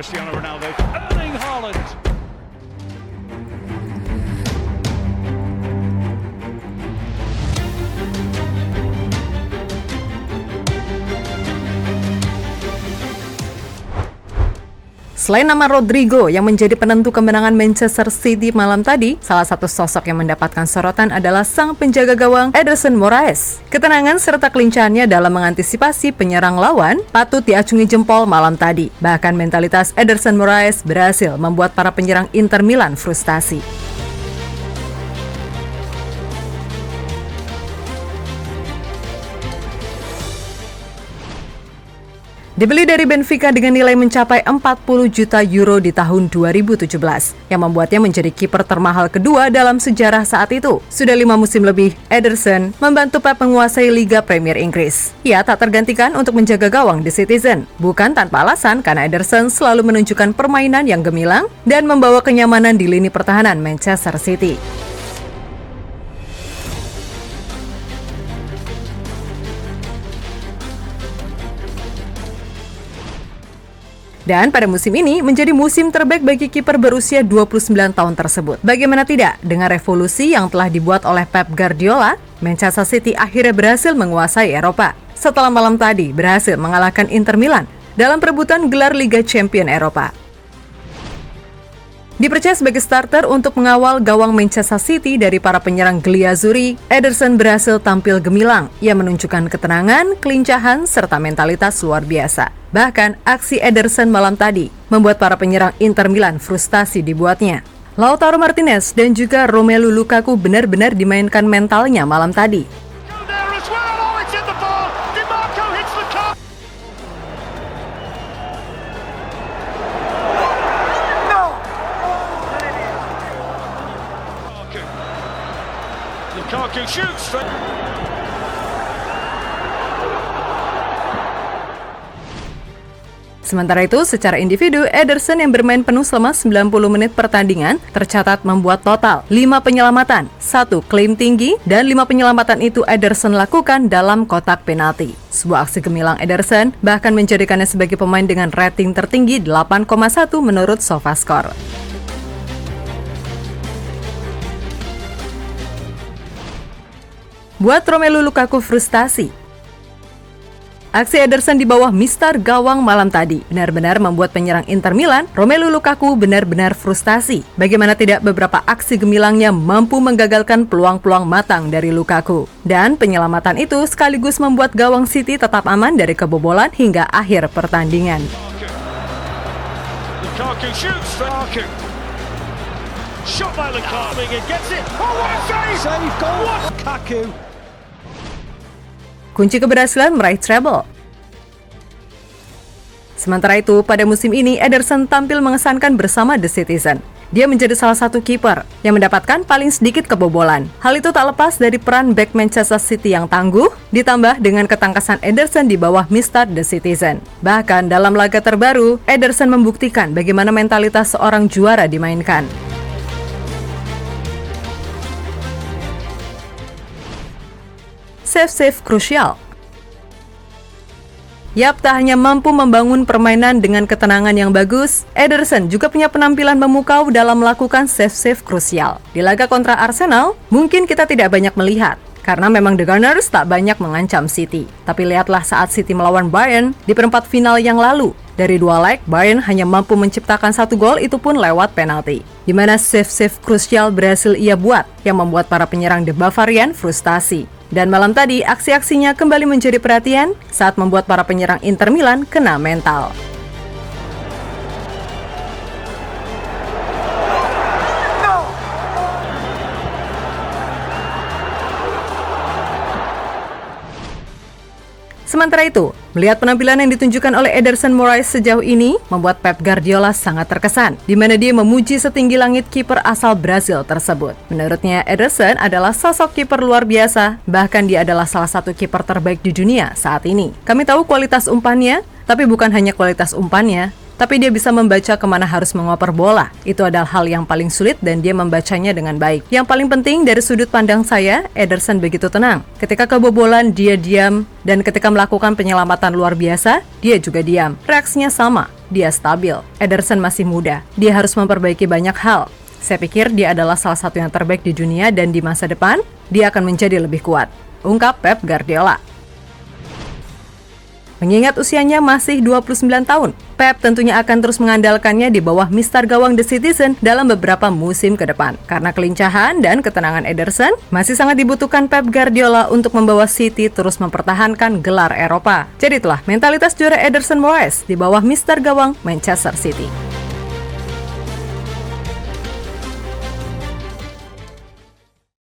Cristiano Ronaldo. Erling Haaland. Selain nama Rodrigo yang menjadi penentu kemenangan Manchester City malam tadi, salah satu sosok yang mendapatkan sorotan adalah sang penjaga gawang Ederson Moraes. Ketenangan serta kelincahannya dalam mengantisipasi penyerang lawan patut diacungi jempol malam tadi. Bahkan mentalitas Ederson Moraes berhasil membuat para penyerang Inter Milan frustasi. Dibeli dari Benfica dengan nilai mencapai 40 juta euro di tahun 2017, yang membuatnya menjadi kiper termahal kedua dalam sejarah saat itu. Sudah 5 musim lebih, Ederson membantu Pep menguasai Liga Premier Inggris. Ia tak tergantikan untuk menjaga gawang The Citizen. Bukan tanpa alasan, karena Ederson selalu menunjukkan permainan yang gemilang dan membawa kenyamanan di lini pertahanan Manchester City. Dan pada musim ini menjadi musim terbaik bagi kiper berusia 29 tahun tersebut. Bagaimana tidak, dengan revolusi yang telah dibuat oleh Pep Guardiola, Manchester City akhirnya berhasil menguasai Eropa. Setelah malam tadi berhasil mengalahkan Inter Milan dalam perebutan gelar Liga Champions Eropa. Dipercaya sebagai starter untuk mengawal gawang Manchester City dari para penyerang Gliazzurri, Ederson berhasil tampil gemilang. Ia menunjukkan ketenangan, kelincahan, serta mentalitas luar biasa. Bahkan, aksi Ederson malam tadi membuat para penyerang Inter Milan frustasi dibuatnya. Lautaro Martinez dan juga Romelu Lukaku benar-benar dimainkan mentalnya malam tadi. Lukaku shoots. Sementara itu, secara individu, Ederson yang bermain penuh selama 90 menit pertandingan tercatat membuat total 5 penyelamatan, 1 klaim tinggi, dan 5 penyelamatan itu Ederson lakukan dalam kotak penalti. Sebuah aksi gemilang Ederson bahkan menjadikannya sebagai pemain dengan rating tertinggi 8,1 menurut SofaScore. Buat Romelu Lukaku frustasi. Aksi Ederson di bawah mister gawang malam tadi benar-benar membuat penyerang Inter Milan, Romelu Lukaku, benar-benar frustasi. Bagaimana tidak, beberapa aksi gemilangnya mampu menggagalkan peluang-peluang matang dari Lukaku. Dan penyelamatan itu sekaligus membuat gawang City tetap aman dari kebobolan hingga akhir pertandingan. Lukaku shoots. Shot by Lukaku. Gets it. Oh, what a save! Save goal. Lukaku. Kunci keberhasilan meraih treble. Sementara itu, pada musim ini Ederson tampil mengesankan bersama The Citizen. Dia menjadi salah satu kiper yang mendapatkan paling sedikit kebobolan. Hal itu tak lepas dari peran bek Manchester City yang tangguh, ditambah dengan ketangkasan Ederson di bawah Mr. The Citizen. Bahkan dalam laga terbaru, Ederson membuktikan bagaimana mentalitas seorang juara dimainkan. Save krusial. Yap, tak hanya mampu membangun permainan dengan ketenangan yang bagus, Ederson juga punya penampilan memukau dalam melakukan save krusial. Di laga kontra Arsenal, mungkin kita tidak banyak melihat, karena memang The Gunners tak banyak mengancam City. Tapi lihatlah saat City melawan Bayern di perempat final yang lalu. Dari 2 leg, Bayern hanya mampu menciptakan 1 gol, itu pun lewat penalti. Di mana save krusial berhasil ia buat, yang membuat para penyerang The Bavarian frustasi. Dan malam tadi, aksi-aksinya kembali menjadi perhatian saat membuat para penyerang Inter Milan kena mental. Sementara itu, melihat penampilan yang ditunjukkan oleh Ederson Moraes sejauh ini membuat Pep Guardiola sangat terkesan, di mana dia memuji setinggi langit kiper asal Brasil tersebut. Menurutnya, Ederson adalah sosok kiper luar biasa, bahkan dia adalah salah satu kiper terbaik di dunia saat ini. Kami tahu kualitas umpannya, tapi bukan hanya kualitas umpannya, tapi dia bisa membaca kemana harus mengoper bola. Itu adalah hal yang paling sulit dan dia membacanya dengan baik. Yang paling penting dari sudut pandang saya, Ederson begitu tenang. Ketika kebobolan, dia diam. Dan ketika melakukan penyelamatan luar biasa, dia juga diam. Reaksinya sama. dia stabil. Ederson masih muda, dia harus memperbaiki banyak hal. Saya pikir dia adalah salah satu yang terbaik di dunia dan di masa depan, dia akan menjadi lebih kuat, ungkap Pep Guardiola. Mengingat usianya masih 29 tahun, Pep tentunya akan terus mengandalkannya di bawah Mister Gawang The Citizen dalam beberapa musim ke depan. Karena kelincahan dan ketenangan Ederson, masih sangat dibutuhkan Pep Guardiola untuk membawa City terus mempertahankan gelar Eropa. Jadi itulah mentalitas juara Ederson Moraes di bawah Mister Gawang Manchester City.